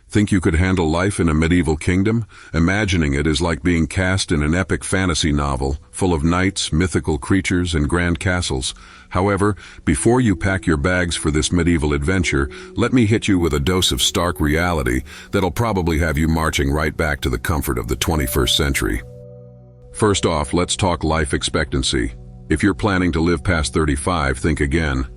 Think you could handle life in a medieval kingdom? Imagining it is like being cast in an epic fantasy novel, full of knights, mythical creatures, and grand castles. However, before you pack your bags for this medieval adventure, let me hit you with a dose of stark reality that'll probably have you marching right back to the comfort of the 21st century. First off, let's talk life expectancy. If you're planning to live past 35, think again.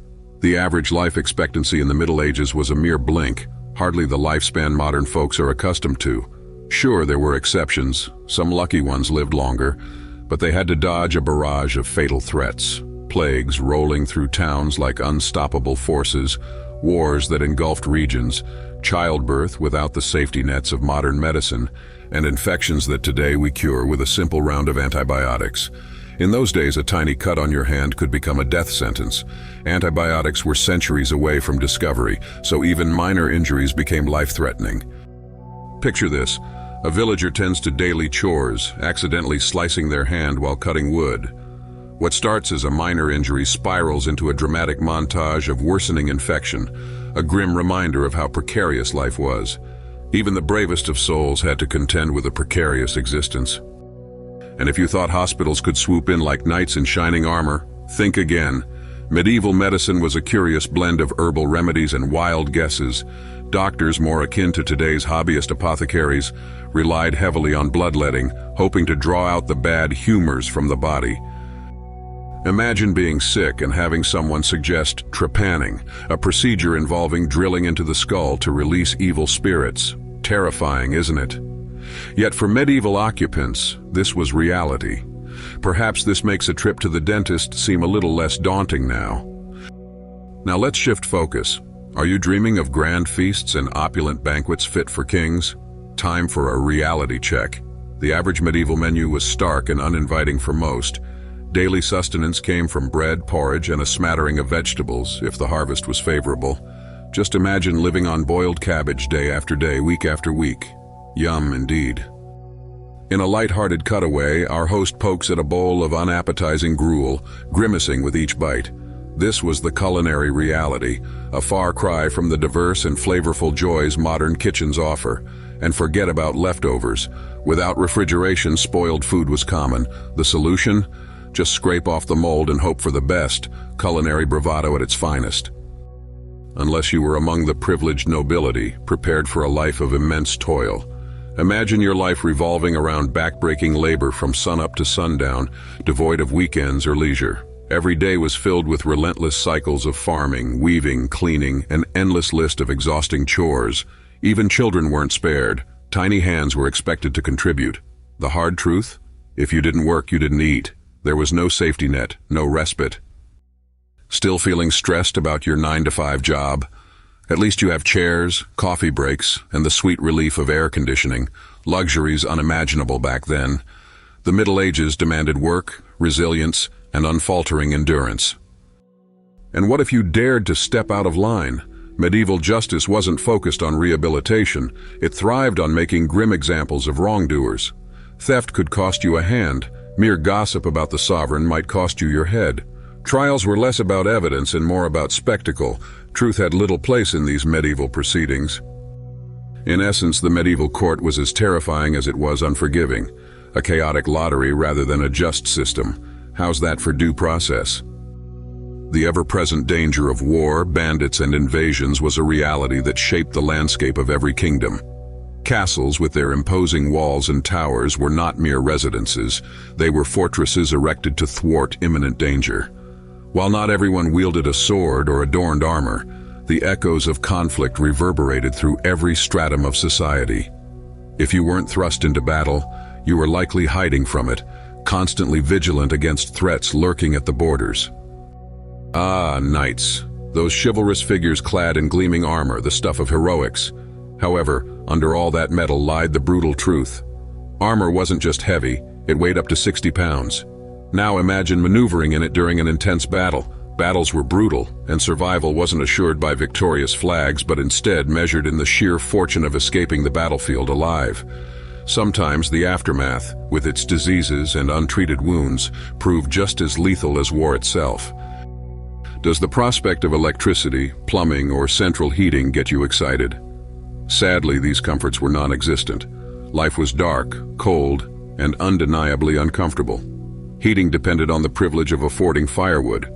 The average life expectancy in the Middle Ages was a mere blink, hardly the lifespan modern folks are accustomed to. Sure, there were exceptions. Some lucky ones lived longer, but they had to dodge a barrage of fatal threats. Plagues rolling through towns like unstoppable forces, wars that engulfed regions, childbirth without the safety nets of modern medicine, and infections that today we cure with a simple round of antibiotics. In those days, a tiny cut on your hand could become a death sentence. Antibiotics were centuries away from discovery, so even minor injuries became life-threatening. Picture this. A villager tends to daily chores, accidentally slicing their hand while cutting wood. What starts as a minor injury spirals into a dramatic montage of worsening infection, a grim reminder of how precarious life was. Even the bravest of souls had to contend with a precarious existence. And if you thought hospitals could swoop in like knights in shining armor, think again. Medieval medicine was a curious blend of herbal remedies and wild guesses. Doctors, more akin to today's hobbyist apothecaries, relied heavily on bloodletting, hoping to draw out the bad humors from the body. Imagine being sick and having someone suggest trepanning, a procedure involving drilling into the skull to release evil spirits. Terrifying, isn't it? Yet for medieval occupants, this was reality. Perhaps this makes a trip to the dentist seem a little less daunting now. Now let's shift focus. Are you dreaming of grand feasts and opulent banquets fit for kings? Time for a reality check. The average medieval menu was stark and uninviting for most. Daily sustenance came from bread, porridge, and a smattering of vegetables, if the harvest was favorable. Just imagine living on boiled cabbage day after day, week after week. Yum, indeed. In a light-hearted cutaway, our host pokes at a bowl of unappetizing gruel, grimacing with each bite. This was the culinary reality, a far cry from the diverse and flavorful joys modern kitchens offer. And forget about leftovers. Without refrigeration, spoiled food was common. The solution? Just scrape off the mold and hope for the best. Culinary bravado at its finest. Unless you were among the privileged nobility, prepared for a life of immense toil. Imagine your life revolving around back-breaking labor from sunup to sundown, devoid of weekends or leisure. Every day was filled with relentless cycles of farming, weaving, cleaning, an endless list of exhausting chores. Even children weren't spared. Tiny hands were expected to contribute. The hard truth? If you didn't work, you didn't eat. There was no safety net, no respite. Still feeling stressed about your 9-to-5 job? At least you have chairs, coffee breaks, and the sweet relief of air conditioning, luxuries unimaginable back then. The Middle Ages demanded work, resilience, and unfaltering endurance. And what if you dared to step out of line? Medieval justice wasn't focused on rehabilitation. It thrived on making grim examples of wrongdoers. Theft could cost you a hand. Mere gossip about the sovereign might cost you your head. Trials were less about evidence and more about spectacle. Truth had little place in these medieval proceedings. In essence, the medieval court was as terrifying as it was unforgiving. A chaotic lottery rather than a just system. How's that for due process? The ever-present danger of war, bandits, and invasions was a reality that shaped the landscape of every kingdom. Castles with their imposing walls and towers were not mere residences. They were fortresses erected to thwart imminent danger. While not everyone wielded a sword or adorned armor, the echoes of conflict reverberated through every stratum of society. If you weren't thrust into battle, you were likely hiding from it, constantly vigilant against threats lurking at the borders. Ah, knights, those chivalrous figures clad in gleaming armor, the stuff of heroics. However, under all that metal lied the brutal truth. Armor wasn't just heavy, it weighed up to 60 pounds. Now imagine maneuvering in it during an intense battle. Battles were brutal, and survival wasn't assured by victorious flags, but instead measured in the sheer fortune of escaping the battlefield alive. Sometimes the aftermath, with its diseases and untreated wounds, proved just as lethal as war itself. Does the prospect of electricity, plumbing, or central heating get you excited? Sadly, these comforts were non-existent. Life was dark, cold, and undeniably uncomfortable. Heating depended on the privilege of affording firewood.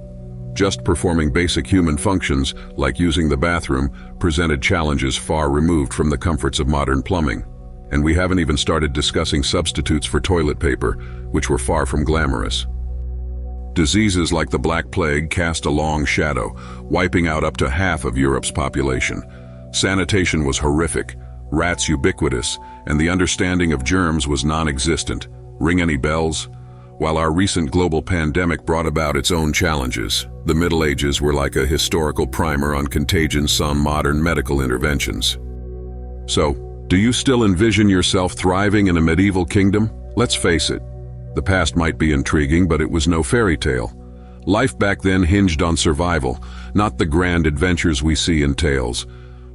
Just performing basic human functions, like using the bathroom, presented challenges far removed from the comforts of modern plumbing. And we haven't even started discussing substitutes for toilet paper, which were far from glamorous. Diseases like the Black Plague cast a long shadow, wiping out up to half of Europe's population. Sanitation was horrific, rats ubiquitous, and the understanding of germs was non-existent. Ring any bells? While our recent global pandemic brought about its own challenges, the Middle Ages were like a historical primer on contagions on modern medical interventions. So, do you still envision yourself thriving in a medieval kingdom? Let's face it, the past might be intriguing, but it was no fairy tale. Life back then hinged on survival, not the grand adventures we see in tales.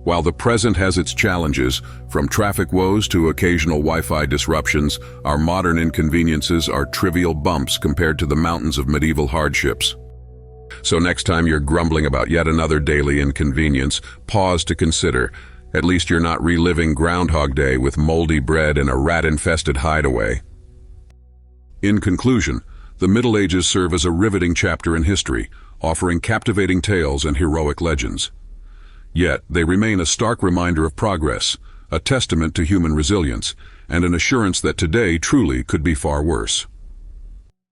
While the present has its challenges, from traffic woes to occasional Wi-Fi disruptions, our modern inconveniences are trivial bumps compared to the mountains of medieval hardships. So next time you're grumbling about yet another daily inconvenience, pause to consider. At least you're not reliving Groundhog Day with moldy bread and a rat-infested hideaway. In conclusion, the Middle Ages serve as a riveting chapter in history, offering captivating tales and heroic legends. Yet, they remain a stark reminder of progress, a testament to human resilience, and an assurance that today truly could be far worse.